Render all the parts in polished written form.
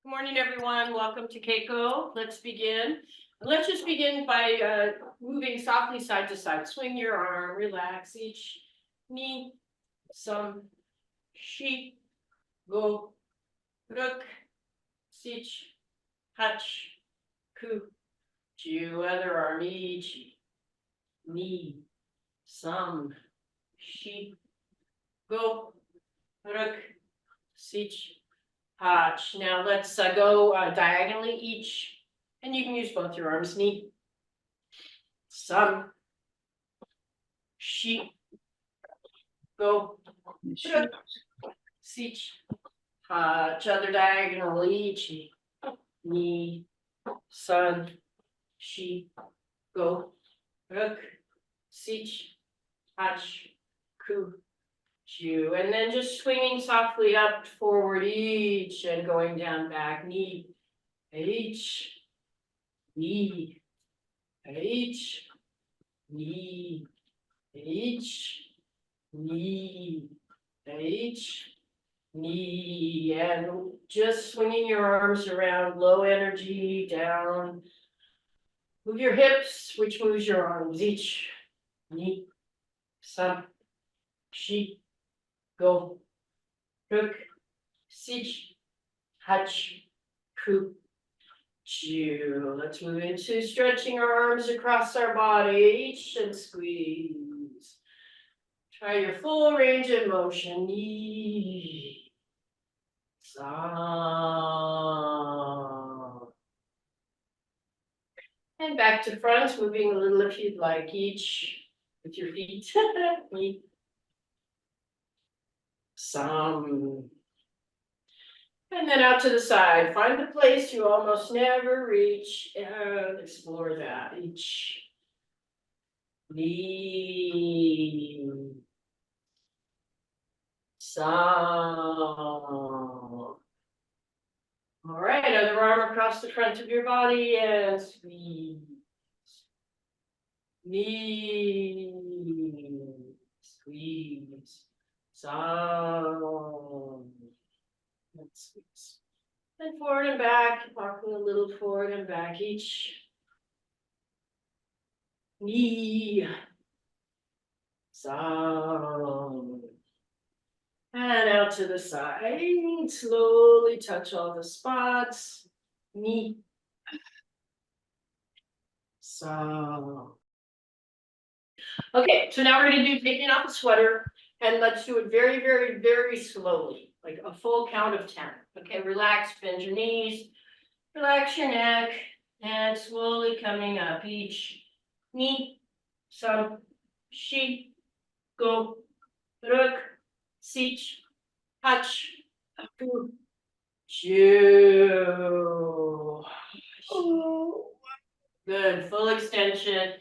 Good morning, everyone. Welcome to Keiko. Let's begin. Let's just begin by moving softly side to side. Swing your arm, relax each knee, some shi, go, ruk, sich, hach, ku, ju, other arm, ichi, knee, some, shi, go, ruk, sich, hach. Now let's go diagonally each, and you can use both your arms. Knee, some, shi, go, ruk, sich, hach. Other diagonal each. Knee, sun, shi, go, ruk, sich, hach, ku, ju. And then just swinging softly up, forward each, and going down back. Knee, each, knee, each, knee, each, knee, each, knee, and just swinging your arms around, low energy, down. Move your hips, which moves your arms, each, knee, some, shi, go, ruk, sich, hach, ku, ju. Let's move into stretching our arms across our body, each, and squeeze. Try your full range of motion, knee, some. And back to front, moving a little if you'd like, each with your feet. Knee, some. And then out to the side. Find the place you almost never reach and explore that. Each, knee, some. All right, other arm across the front of your body and squeeze. Knee, squeeze, some. And squeeze. And forward and back, walking a little forward and back each. Knee, some. And out to the side, slowly touch all the spots. Knee, some. Okay, so now we're gonna do taking off the sweater, and let's do it very, very, very slowly, like a full count of 10. Okay, relax, bend your knees, relax your neck, and slowly coming up each knee, some, shi, go, ruk, sich, hach, ku, ju. Good, full extension.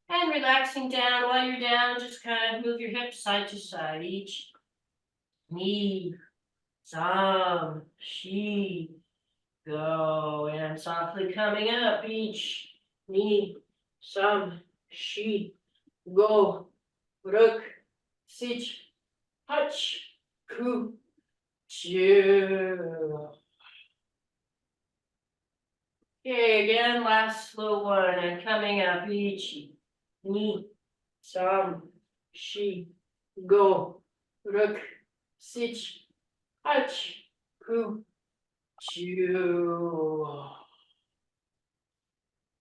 And relaxing down. While you're down, just kind of move your hips side to side. Each knee, some, shi, go. And softly coming up. Each knee, some, shi, go. Ruk, sich, hach, ku, ju. Okay, again, last slow one. And coming up. Each knee, some, shi, go, ruk, sich, hach, ku, ju.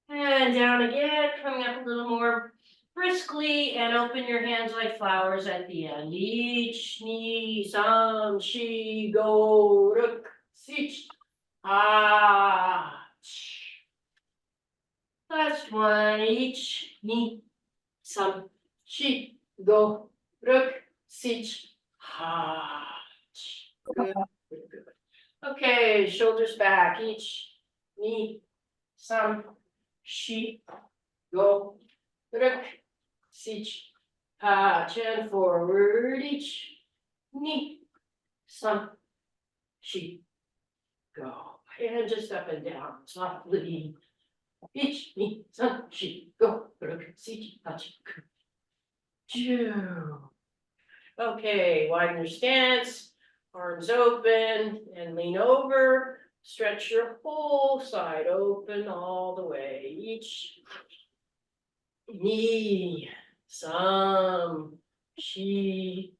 And down again, coming up a little more briskly, and open your hands like flowers at the end. Each knee, some, shi, go, ruk, sich, hach. Last one, each knee, some, shi, go, ruk, sich, hach. Good, good, good. Okay, shoulders back, each knee, some, shi, go, ruk, sich, hach. And forward, each knee, some, shi, go. And just up and down, softly. Each knee, some, shi, go, ruk, sich, hach, ku, ju. Okay, widen your stance, arms open, and lean over. stretch your whole side open all the way. Each knee, some, she,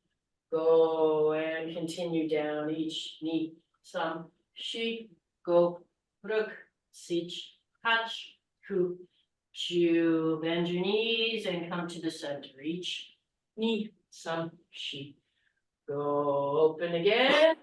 go, and continue down each knee, some, she, go, ruk, sich, hach, ku, chu. Bend your knees and come to the center. Each knee, some, she, go, open again.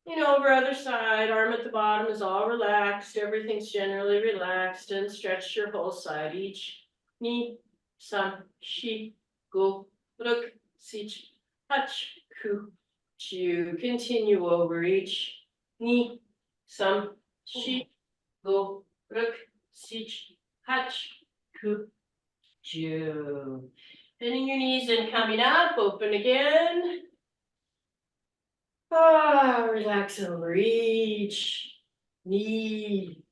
Over other side, arm at the bottom is all relaxed. Everything's generally relaxed, and stretch your whole side. Each knee, some, she, go, ruk, sich, hach, ku, chu. Continue over each knee, some, she, go, ruk, sich, hach, ku, chu. Bending your knees and coming up, open again. Relax over each knee.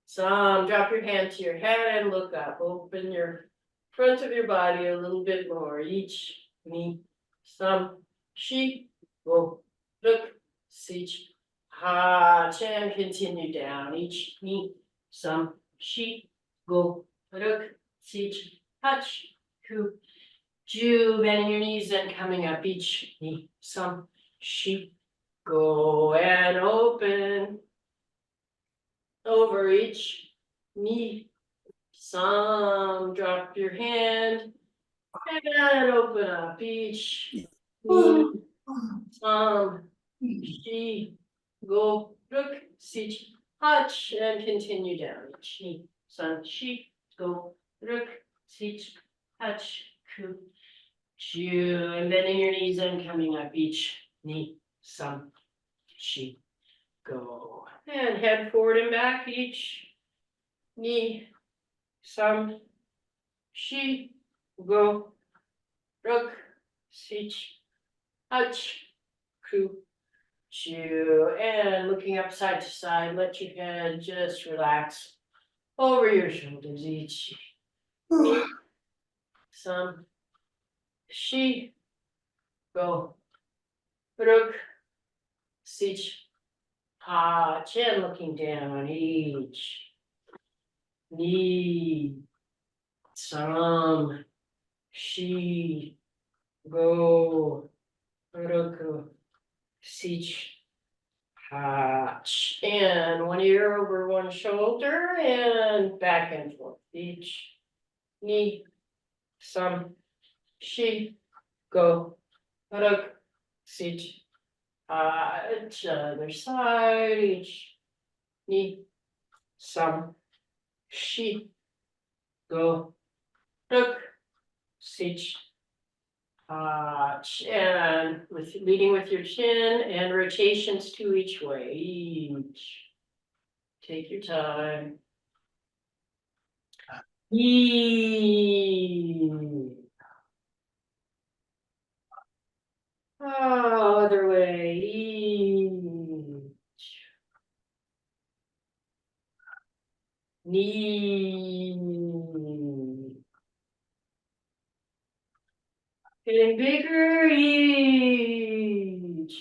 Some, drop your hand to your head and look up. Open your front of your body a little bit more. Each knee. Some, she, go, look, sich, hach, and continue down. Each knee. Some, she, go, look, sich, hach, ku, chu. Bending your knees and coming up. Each knee. Some, she, go, and open over each knee. Some, drop your hand and open up each knee. Some, she, go, look, sich, hach, and continue down each knee. Some, she, go, look, sich, hach, ku, chu. And bending your knees and coming up each knee. Some, she, go, and head forward and back each knee. Some, she, go, ruk, sich, hach, ku, chu. And looking up side to side, let your head just relax over your shoulders each knee. Some, she, go, ruk, sich, hach, and looking down each knee. Some, she, go, roku, sich, hach. And one ear over one shoulder and back and forth. Each knee. Some, she, go, roku, sich, hach. Other side. Each knee. Some, she, go, look, sich, hach, and leading with your chin and rotations to each way. Each. Take your time. Other way. Each. Knee. Getting bigger each.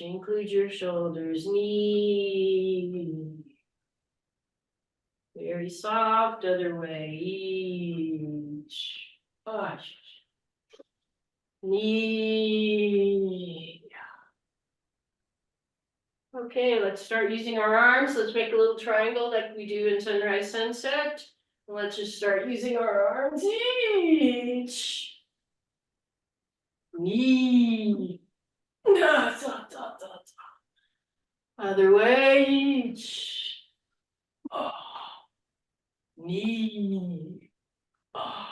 Include your shoulders. Knee. Very soft. Other way. Each. Gosh. Knee. Okay, let's start using our arms. Let's make a little triangle like we do in sunrise sunset. Let's just start using our arms each. Knee. Other way each. Oh. Knee. Oh.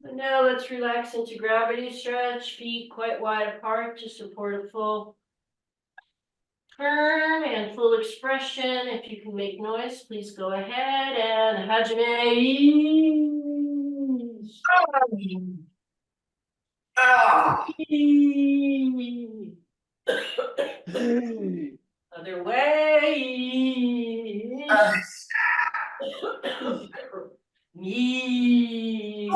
And now let's relax into gravity stretch. Feet quite wide apart to support a full turn and full expression. If you can make noise, please go ahead and hajime. Other way. Knees.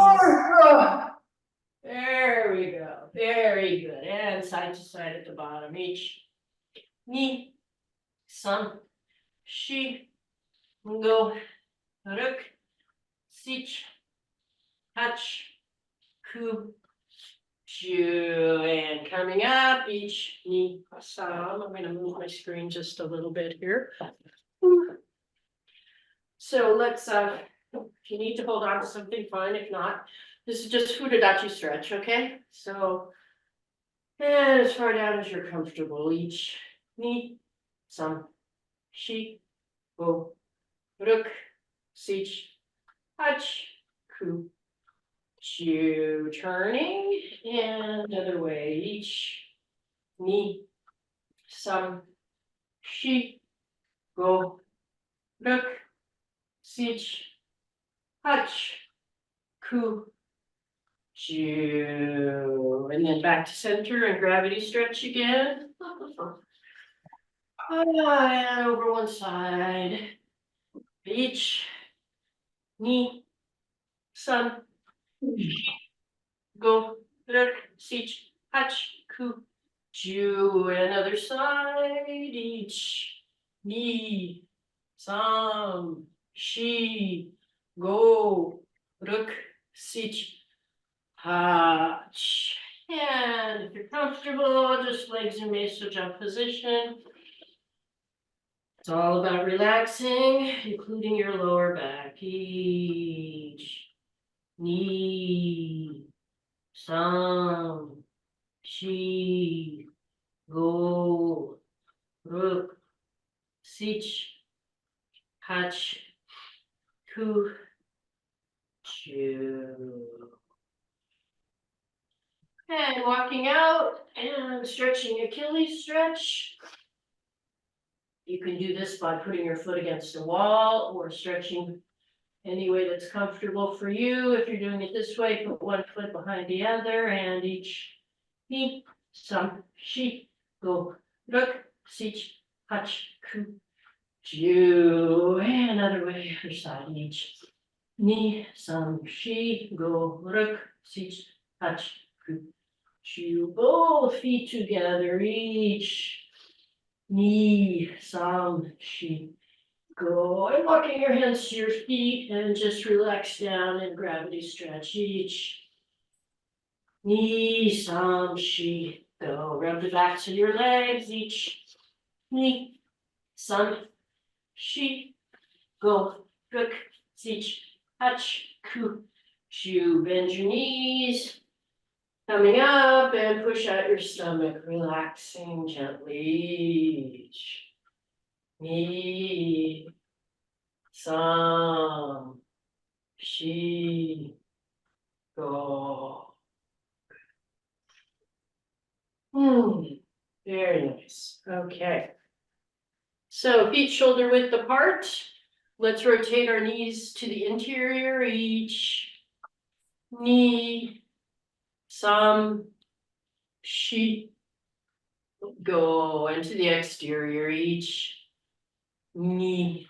There we go. Very good. And side to side at the bottom. Each knee. Some, shi, go, ruk, sich, hach, ku, ju, and coming up, each knee, sam. I'm gonna move my screen just a little bit here. So let's, if you need to hold on to something, fine. If not, this is just Fudadachi stretch, okay? So, and as far down as you're comfortable, each knee, sam, shi, go, ruk, sich, hach, ku, ju, turning, and other way, each knee, sam, shi, go, ruk, sich, hach, ku, ju, and then back to center and gravity stretch again. And over one side, each knee, sam, go, ruk, sich, hach, ku, ju, and other side, each knee, sam, shi, go, ruk, sich, hach. And if you're comfortable, just legs in meso jump position. It's all about relaxing, including your lower back. Each knee, sam, shi, go, ruk, sich, hach, ku, ju. And walking out and stretching Achilles stretch. You can do this by putting your foot against the wall or stretching any way that's comfortable for you. If you're doing it this way, put one foot behind the other and each knee, sam, shi, go, ruk, sich, hach, ku, ju. And another way, other side, each knee, sam, shi, go, ruk, sich, hach, ku, ju. Both feet together, each knee, sam, shi, go. And walking your hands to your feet and just relax down and gravity stretch each knee, sam, shi, go. Rub the backs of your legs, each knee, sam, shi, go, ruk, sich, hach, ku, ju. Bend your knees, coming up and push out your stomach, relaxing gently each knee, sam, shi, go. Very nice. Okay. So feet shoulder width apart. Let's rotate our knees to the interior, each knee, sam, shi, go, and to the exterior, each knee,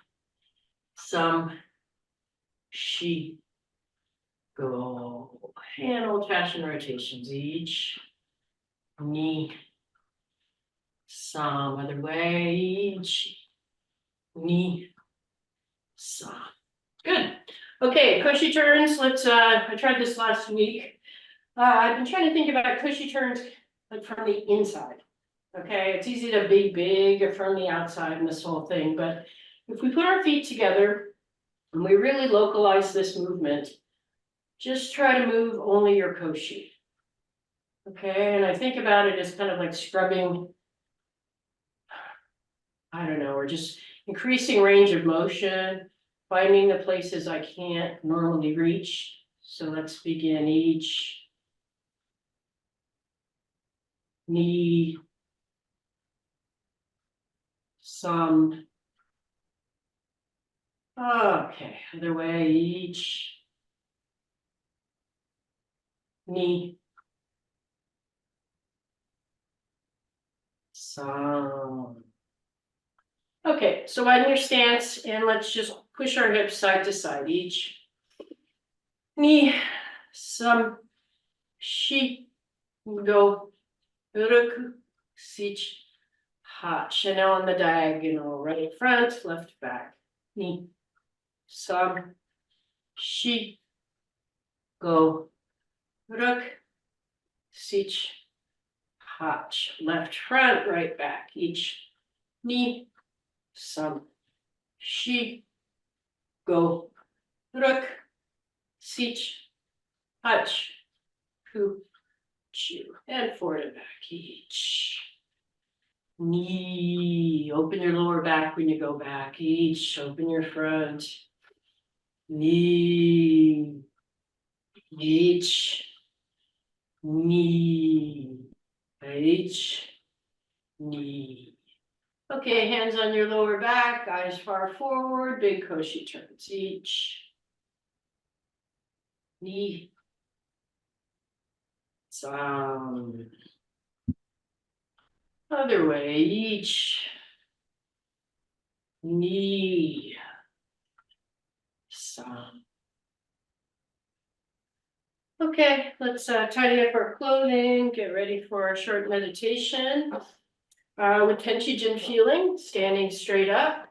sam, shi, go. And old fashioned rotations, each knee, sam, other way, each knee, sam. Good. Okay, cushy turns. Let's I tried this last week. I've been trying to think about cushy turns like from the inside. Okay, it's easy to be big from the outside in this whole thing, but if we put our feet together and we really localize this movement, just try to move only your koshi. Okay, and I think about it as kind of like scrubbing, I don't know, or just increasing range of motion, finding the places I can't normally reach. So let's begin each knee, sam. Okay, other way, each knee, sam. Okay, so widen your stance and let's just push our hips side to side, each knee, sam, shi, go, ruk, sich, Hach. And now on the diagonal, right front, left back. Ni. Sam. Shi. Go. Ruk. Sich. Hach. Left front, right back. Each. Ni. Sam. Shi. Go. Ruk. Sich. Hach. Hu. Chu. And forward and back. Each. Knee, open your lower back when you go back. Each, open your front. Knee, each, knee, each, knee. Okay, hands on your lower back, eyes far forward, big koshi turns. Each, knee, some. Other way, each, knee, some. Okay, let's tidy up our clothing, get ready for a short meditation. With Tenshingoso feeling, standing straight up.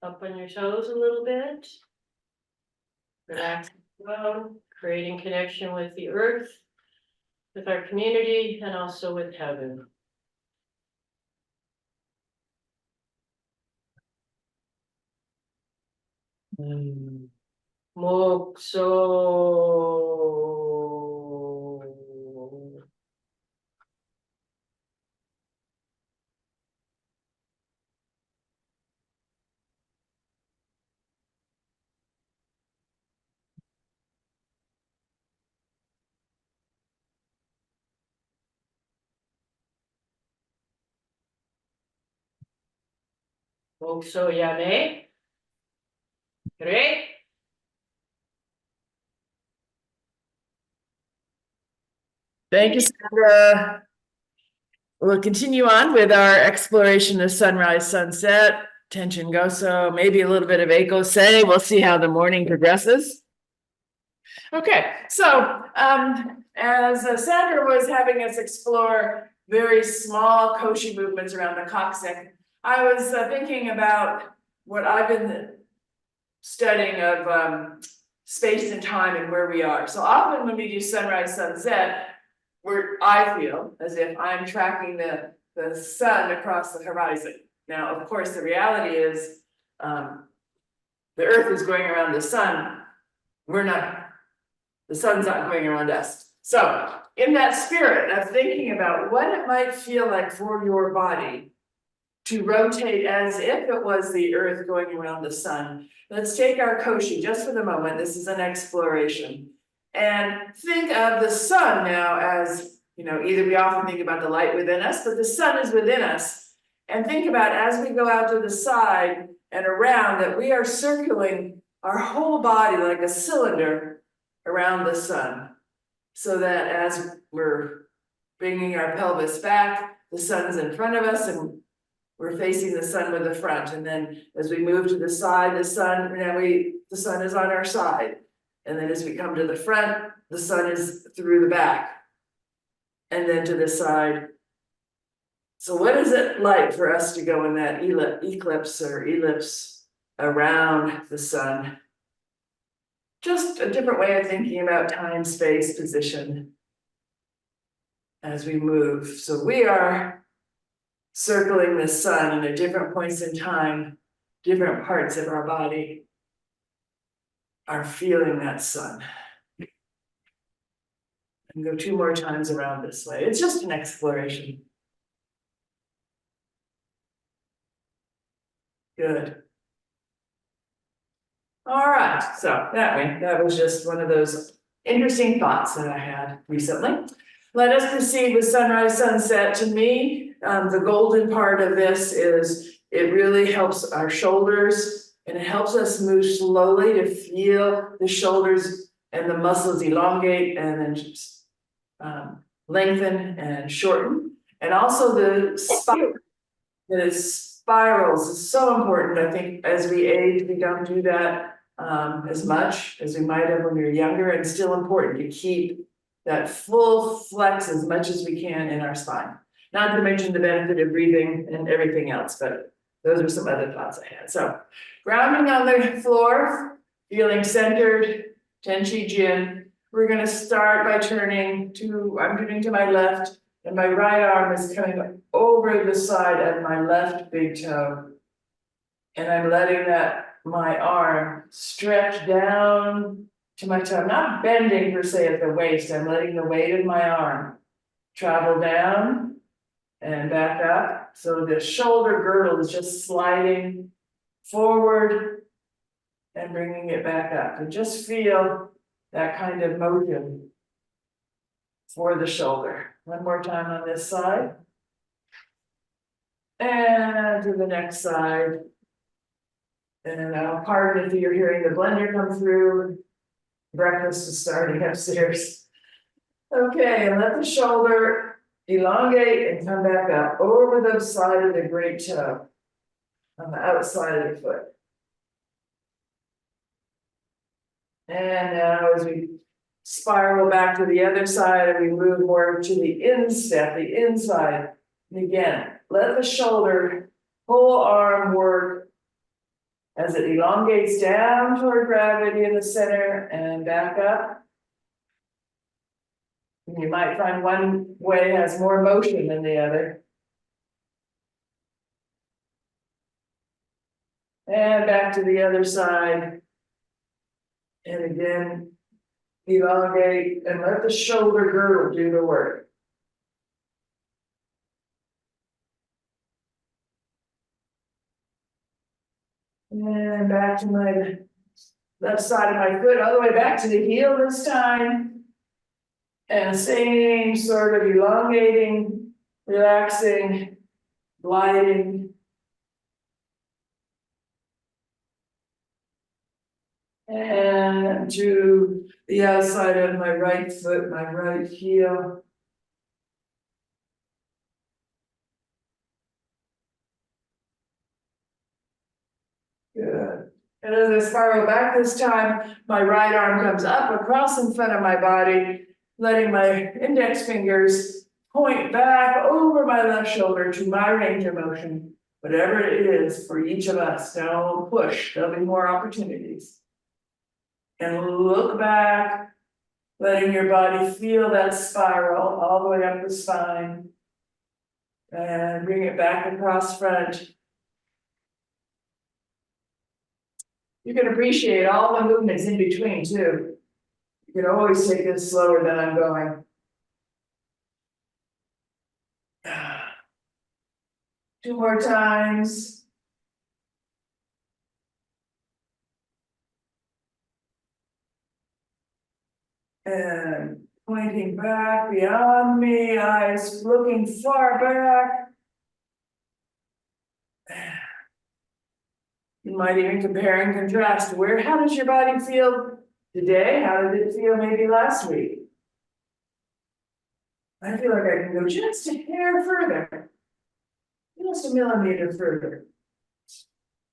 Up on your toes a little bit. Relax down, creating connection with the earth, with our community, and also with heaven. Mokso. Mokso yame. Great. Thank you, Sandra. We'll continue on with our exploration of sunrise, sunset, Tenshingoso, maybe a little bit of Eiko Sei. We'll see how the morning progresses. Okay, so as Sandra was having us explore very small koshi movements around the coccyx, I was thinking about what I've been studying of space and time and where we are. So often when we do sunrise, sunset, where I feel as if I'm tracking the sun across the horizon. Now, of course, the reality is the Earth is going around the sun. We're not, the sun's not going around us. So in that spirit of thinking about what it might feel like for your body to rotate as if it was the Earth going around the sun, let's take our koshi just for the moment. This is an exploration. And think of the sun now as, you know, either we often think about the light within us, but the sun is within us. And think about as we go out to the side and around that we are circling our whole body like a cylinder around the sun. So that as we're bringing our pelvis back, the sun's in front of us and we're facing the sun with the front. And then as we move to the side, the sun is on our side. And then as we come to the front, the sun is through the back. And then to the side. So what is it like for us to go in that eclipse or ellipse around the sun? Just a different way of thinking about time, space, position as we move. So we are circling the sun and at different points in time, different parts of our body are feeling that sun. And go 2 more times around this way. It's just an exploration. Good. All right, so that was just one of those interesting thoughts that I had recently. Let us proceed with sunrise, sunset. To me, the golden part of this is it really helps our shoulders and it helps us move slowly to feel the shoulders and the muscles elongate and then just lengthen and shorten. And also the spine that it spirals is so important. I think as we age, we don't do that as much as we might have when we were younger, and still important to keep that full flex as much as we can in our spine. Not to mention the benefit of breathing and everything else, but those are some other thoughts I had. So grounding on the floor, feeling centered, Tenshi Jin. We're gonna start by I'm turning to my left, and my right arm is coming over the side of my left big toe. And I'm letting my arm stretch down to my toe, not bending per se at the waist. I'm letting the weight of my arm travel down and back up. So the shoulder girdle is just sliding forward and bringing it back up. And just feel that kind of motion for the shoulder. One more time on this side. And to the next side. And pardon if you're hearing the blender come through. Breakfast is starting upstairs. Okay, and let the shoulder elongate and come back up over the side of the great toe. On the outside of the foot. And now as we spiral back to the other side and we move more to the instep, the inside. And again, let the shoulder, whole arm work as it elongates down toward gravity in the center and back up. And you might find one way has more motion than the other. And back to the other side. And again, elongate and let the shoulder girdle do the work. And back to my left side of my foot, all the way back to the heel this time. And same sort of elongating, relaxing, gliding. And to the outside of my right foot, my right heel. Good. And as I spiral back this time, my right arm comes up across in front of my body, letting my index fingers point back over my left shoulder to my range of motion, whatever it is for each of us. Don't push, there'll be more opportunities. And look back, letting your body feel that spiral all the way up the spine. And bring it back across front. You can appreciate all the movements in between too. You can always take this slower than I'm going. Two more times. And pointing back beyond me, eyes looking far back. You might even compare and contrast how does your body feel today? How did it feel maybe last week? I feel like I can go just a hair further, just a millimeter further.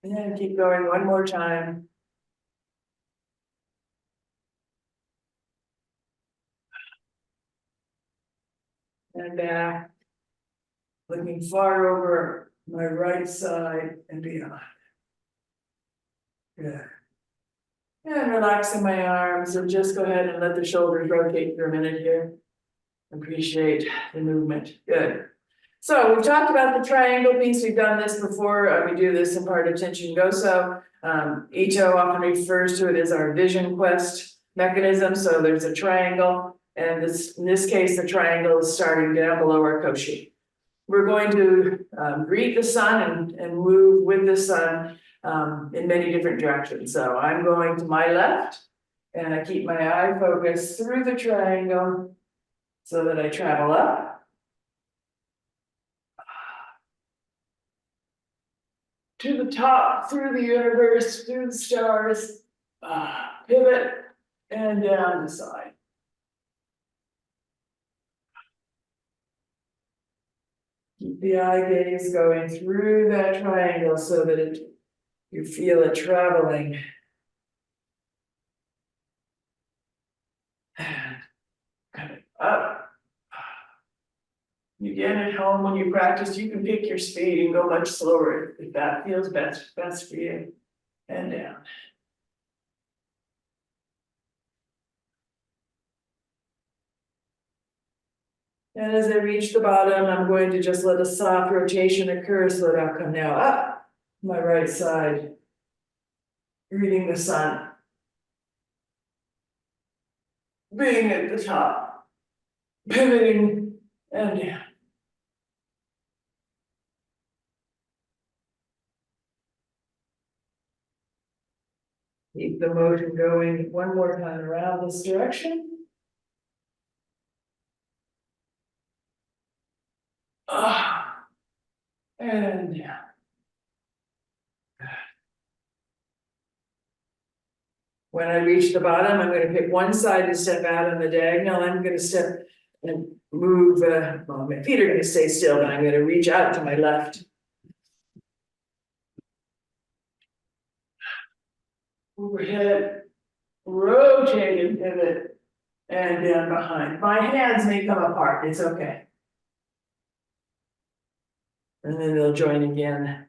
And then keep going one more time. And back, looking far over my right side and beyond. Good. And relaxing my arms, and just go ahead and let the shoulders rotate for a minute here. Appreciate the movement. Good. So we've talked about the triangle piece. We've done this before. We do this in part of Tenshingoso. Ito often refers to it as our vision quest mechanism. So there's a triangle. And in this case, the triangle is starting down below our koshi. We're going to greet the sun and move with the sun in many different directions. So I'm going to my left, and I keep my eye focused through the triangle so that I travel up to the top, through the universe, through the stars, pivot, and down the side. Keep the eye gaze going through that triangle so that you feel it traveling. Again, at home, when you practice, you can pick your speed and go much slower if that feels best for you. And down. And as I reach the bottom, I'm going to just let a soft rotation occur so that I'll come now up my right side, reading the sun. Being at the top, pivoting and down. Keep the motion going one more time around this direction. And down. When I reach the bottom, I'm gonna pick one side to step out on the diagonal. I'm gonna step and move, well, my feet are gonna stay still, but I'm gonna reach out to my left. Overhead, rotate and pivot, and down behind. My hands may come apart, it's okay. And then they'll join again.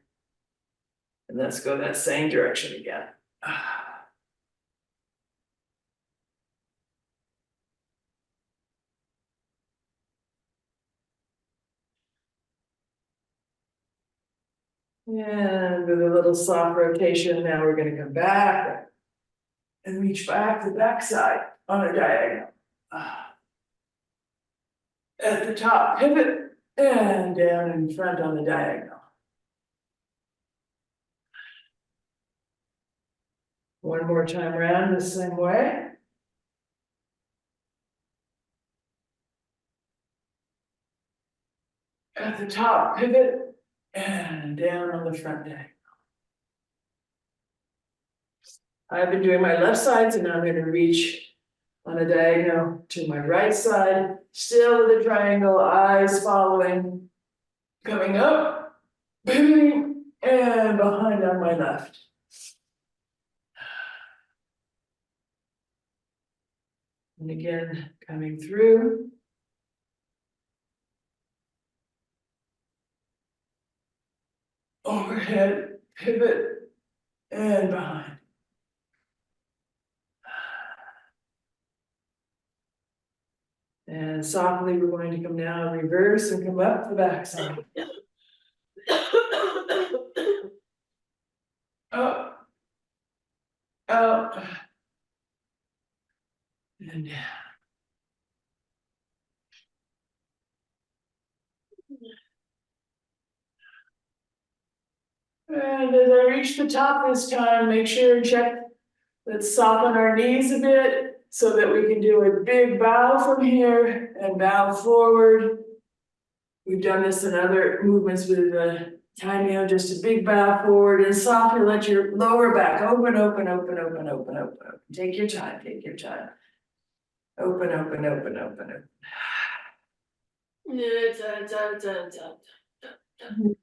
And let's go that same direction again. And with a little soft rotation, now we're gonna come back and reach back to the backside on a diagonal. At the top, pivot and down in front on the diagonal. One more time around the same way. At the top, pivot and down on the front diagonal. I've been doing my left side, so now I'm gonna reach on a diagonal to my right side, still with a triangle, eyes following, coming up, pivoting, and behind on my left. And again, coming through. Overhead, pivot, and behind. And softly, we're going to come now, reverse and come up the backside. Up. Out. And down. And as I reach the top this time, make sure and check. Let's soften our knees a bit so that we can do a big bow from here and bow forward. We've done this in other movements with the Taimyo, just a big bow forward and softly let your lower back open, open, open, open, open, open, open. Take your time, take your time. Open, open, open, open, open.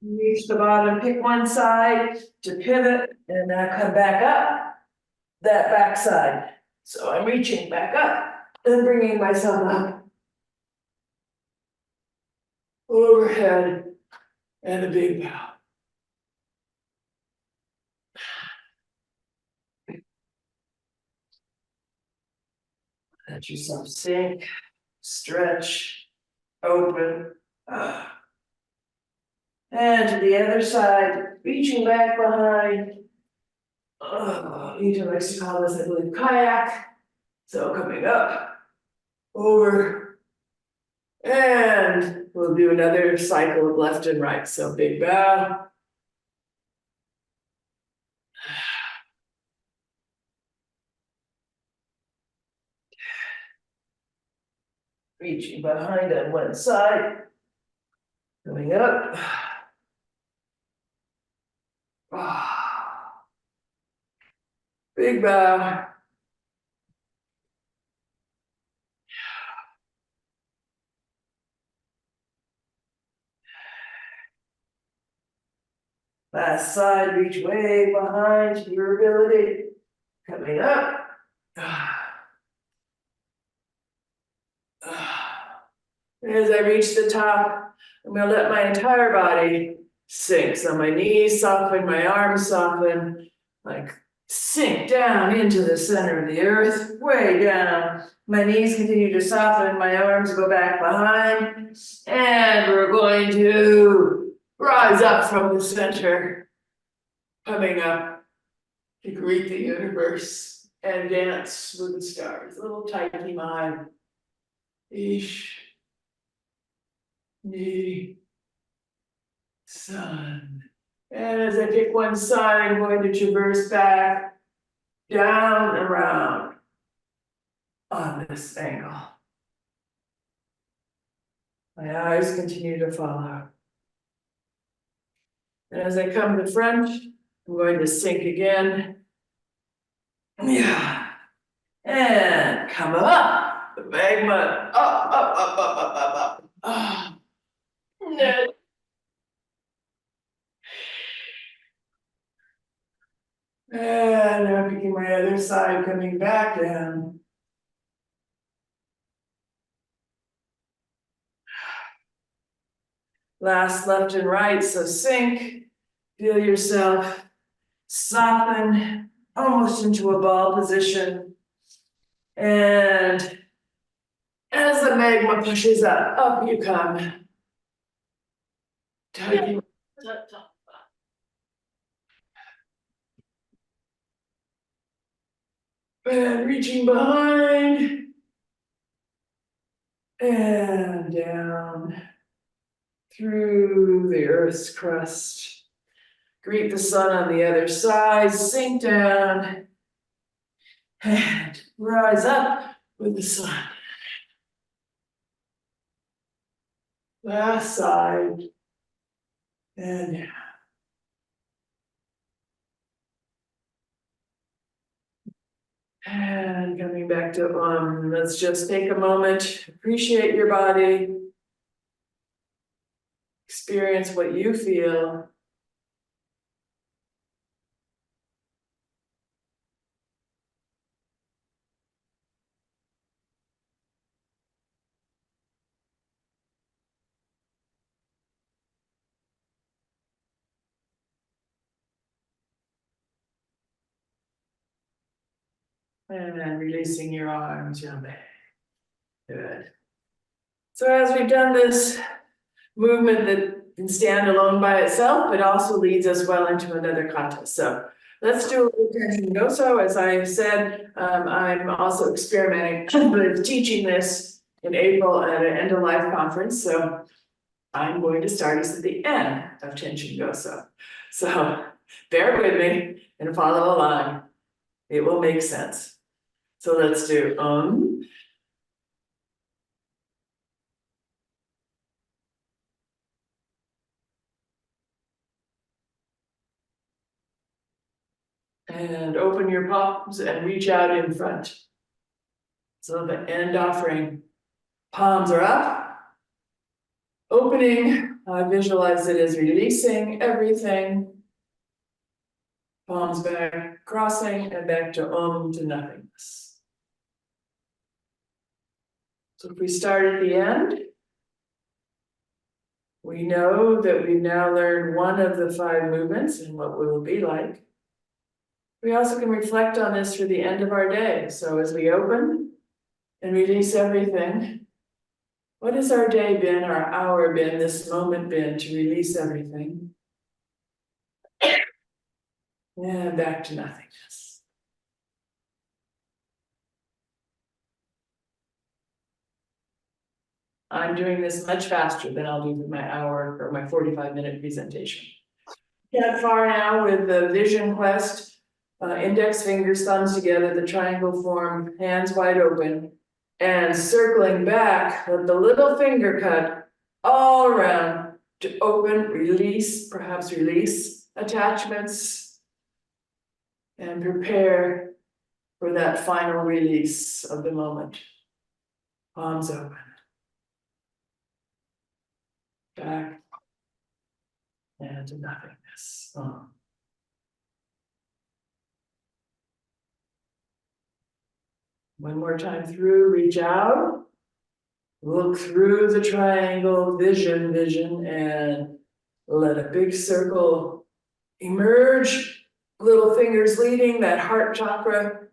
Reach the bottom, pick one side to pivot and now come back up that back side. So I'm reaching back up and bringing myself up. Overhead and a big bow. Let yourself sink, stretch, open. And to the other side, reaching back behind. Egypt likes to call this, I believe, kayak. So coming up, over, and we'll do another cycle of left and right. So big bow. Reaching behind on one side. Coming up. Big bow. Last side, reach way behind your ability. Coming up. And As I reach the top, I'm gonna let my entire body sink. So my knees soften, my arms soften, like sink down into the center of the earth, way down. My knees continue to soften, my arms go back behind, and we're going to rise up from the center, coming up to greet the universe and dance with the stars. A little tighty mind. Ish. Ni. Sun. And as I pick one side, I'm going to traverse back, down and around on this angle. My eyes continue to follow. And as I come to the front, I'm going to sink again. Yeah. And come up. The magma. Up. Ah. No. And I'm picking my other side, coming back down. Last left and right, so sink. Feel yourself soften almost into a ball position. And as the magma pushes up you come. Tugging and reaching behind. And down through the earth's crust. Greet the sun on the other side, sink down. And rise up with the sun. Last side. And down. And coming back to let's just take a moment, appreciate your body, experience what you feel. And then releasing your arms, yummy. Good. So as we've done this movement that can stand alone by itself, it also leads us well into another kata. So let's do a little Tenshingoso. As I said, I'm also experimenting with teaching this in April at an end of life conference. So I'm going to start us at the end of Tenshingoso. So bear with me and follow along. It will make sense. So let's do and open your palms and reach out in front. So the end offering, palms are up. Opening, visualize it as releasing everything. Palms back, crossing and back to to nothingness. So if we start at the end, we know that we've now learned one of the 5 movements and what we will be like. We also can reflect on this for the end of our day. So as we open and release everything, what has our day been, our hour been, this moment been to release everything? And back to nothingness. I'm doing this much faster than I'll do with my hour or my 45-minute presentation. Get far now with the Vision Quest. Index fingers, thumbs together, the triangle form, hands wide open, and circling back, let the little finger cut all around to open, release, perhaps release attachments, and prepare for that final release of the moment. Palms open. Back and to nothingness. One more time through, reach out, Look through the triangle, vision, and let a big circle emerge. Little fingers leading, that heart chakra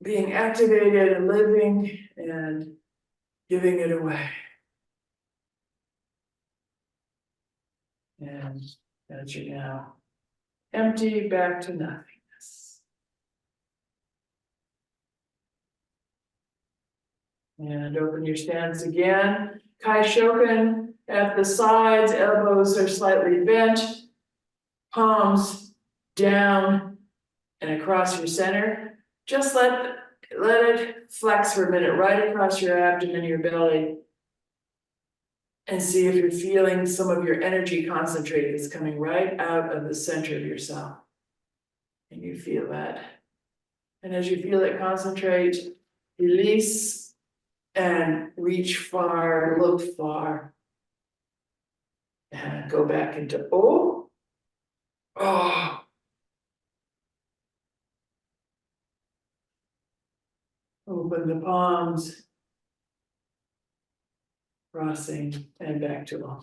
being activated and living and giving it away. And as you're now empty, back to nothingness. And open your stance again. Kai Shoken at the sides, elbows are slightly bent, palms down and across your center. Just let it flex for a minute right across your abdomen, your belly. And see if you're feeling some of your energy concentrate that's coming right out of the center of yourself. And you feel that. And as you feel it concentrate, release and reach far, look far. And go back into O. Oh. Open the palms. Crossing and back to O.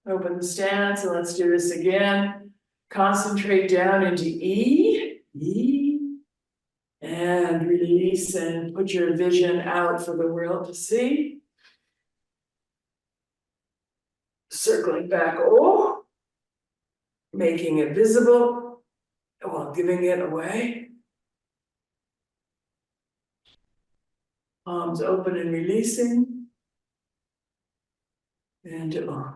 Open the stance and let's do this again. Concentrate down into E. And release and put your vision out for the world to see. Circling back O. Making it visible while giving it away. Palms open and releasing. And O.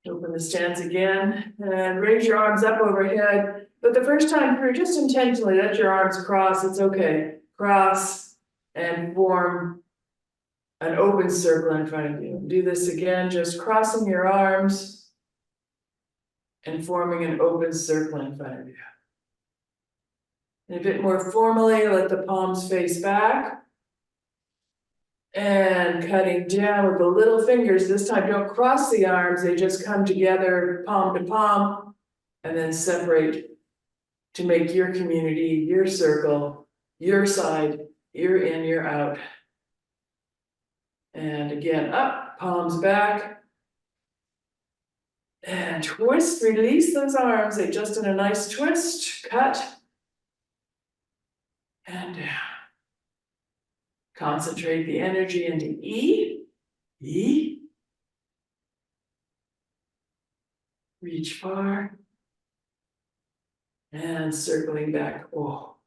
Open the stance again and raise your arms up overhead. But the first time through, just intentionally let your arms cross. It's okay. Cross and form an open circle in front of you. Do this again, just crossing your arms and forming an open circle in front of you. And a bit more formally, let the palms face back. And cutting down with the little fingers. This time, don't cross the arms. They just come together, palm to palm, and then separate to make your community, your circle, your side, you're in, you're out. And again, up, palms back. And twist, release those arms. They just in a nice twist, cut. And down. Concentrate the energy into E. Reach far. And circling back, O.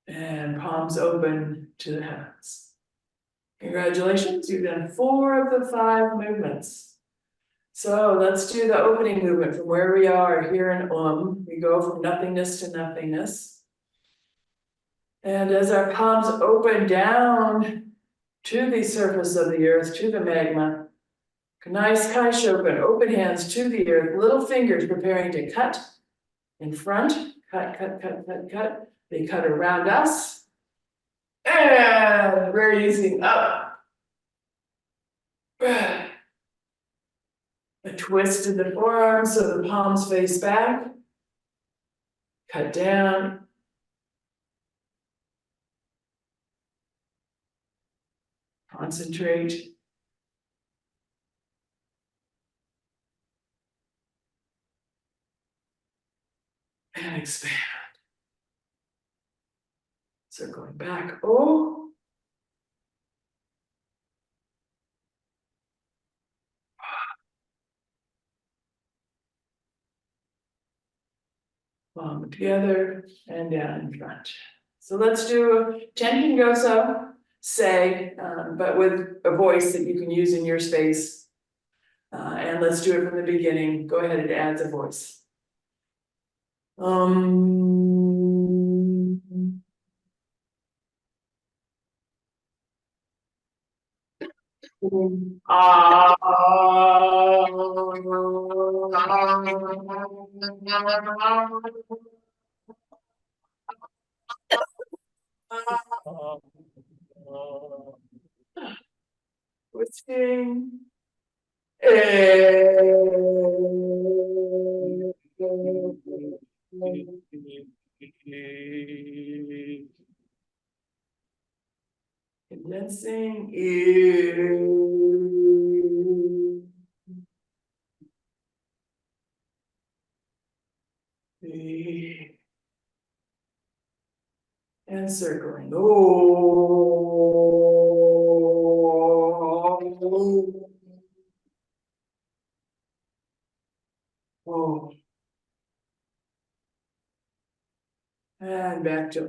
And palms open to the heavens. Congratulations, you've done 4 of the 5 movements. So let's do the opening movement from where we are here in We go from nothingness to nothingness. And as our palms open down to the surface of the earth, to the magma, nice Kai Shoken, open hands to the earth, little fingers preparing to cut in front, cut. They cut around us. And raising up. A twist in the forearms so the palms face back. Cut down. Concentrate. And expand. Circling back. O. Palm together and down in front. So let's do Tenshingoso, say, but with a voice that you can use in your space. And let's do it from the beginning. Go ahead and add the voice. Condensing. And circling. Oh. And back to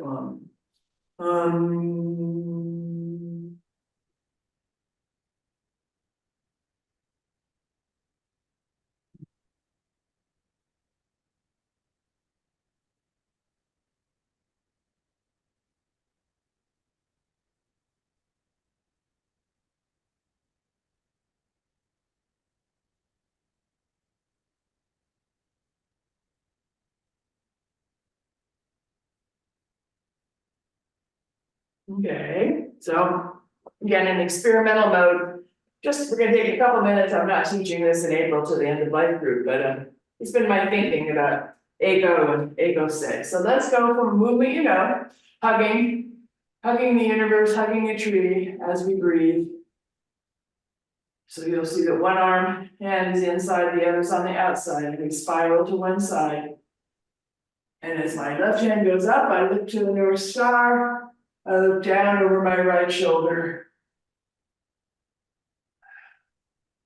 Okay, so again, in experimental mode, just we're gonna take a couple minutes. I'm not teaching this in April to the end of life group, but it's been my thinking about ACO and ACO 6. So let's go from movement, hugging the universe, hugging a tree as we breathe. So you'll see that one arm hand is inside, the other's on the outside, and we spiral to one side. And as my left hand goes up, I look to the North Star. I look down over my right shoulder.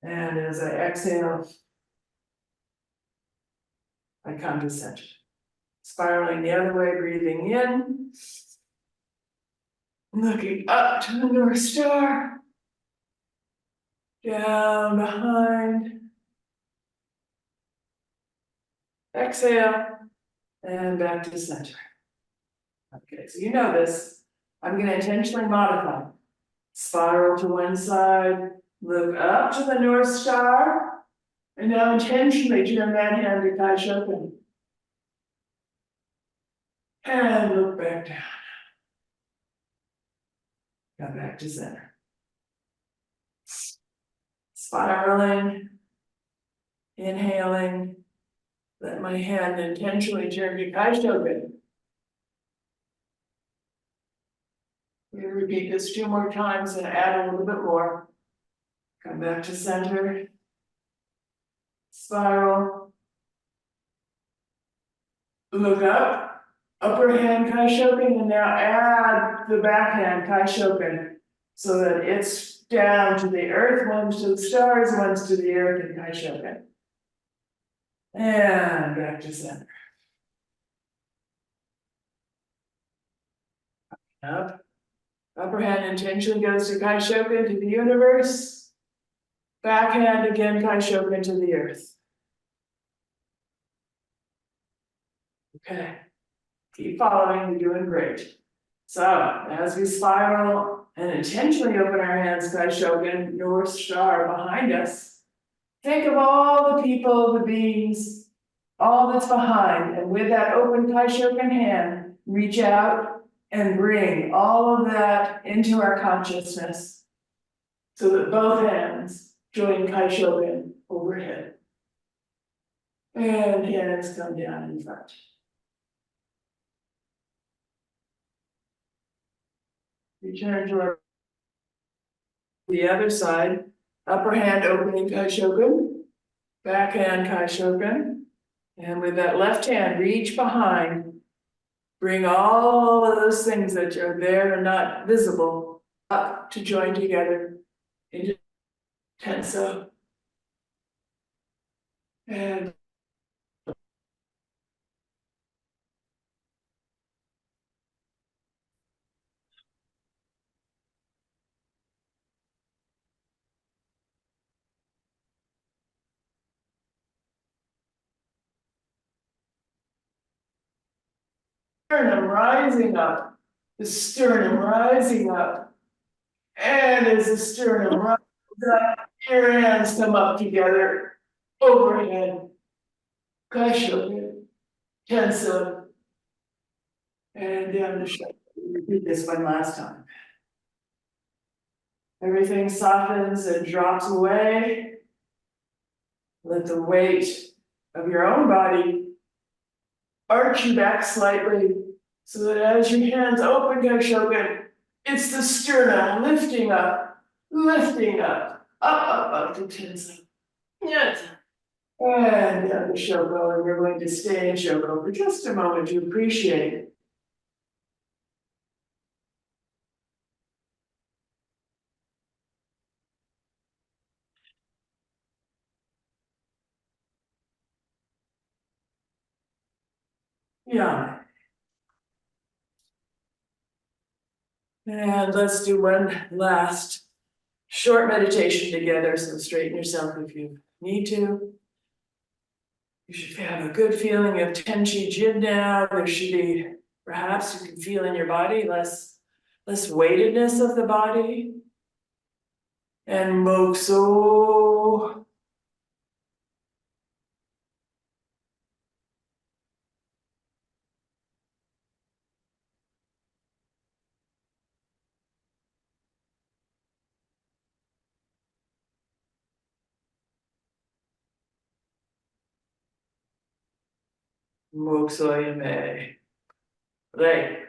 And as I exhale, I come to center. Spiraling the other way, breathing in. Looking up to the North Star. Down behind. Exhale. And back to center. Okay, so you know this. I'm going to intentionally modify. Spiral to one side, look up to the North Star, and now intentionally turn that hand to Kai Shoken. And look back down. Come back to center. Spiraling, inhaling, let my hand intentionally turn to Kai Shoken. We repeat this 2 more times and add a little bit more. Come back to center. Spiral. Look up. Upper hand Kai Shoken, and now add the back hand Kai Shoken so that it's down to the earth, one's to the stars, one's to the earth in Kai Shoken. And back to center. Up. Upper hand intentionally goes to Kai Shoken, to the universe. Back hand again, Kai Shoken to the earth. Okay. Keep following, you're doing great. So, as we spiral and intentionally open our hands, Kai Shoken, North Star behind us, think of all the people, the beings, all that's behind, and with that open Kai Shoken hand, reach out and bring all of that into our consciousness so that both hands join Kai Shoken overhead. And hands come down in front. Return to the other side, upper hand opening Kai Shoken, back hand Kai Shoken, and with that left hand, reach behind, bring all of those things that are there and not visible up to join together into Tenso. And sternum rising up, the sternum rising up. And as the sternum rises up, your hands come up together, overhead. Kai Shoken, Tenso, and down the shoulder. Repeat this one last time. Everything softens and drops away. Let the weight of your own body arch you back slightly so that as your hands open, Shogun, it's the sternum lifting up to Tensa. Yes. And down to Shoko, and we're going to stay in Shoko for just a moment to appreciate it. Yeah. And let's do one last short meditation together, so straighten yourself if you need to. You should have a good feeling of Tenchi Jin now. There should be, perhaps you can feel in your body less weightedness of the body. And Mokso. Mokso Yame. Right.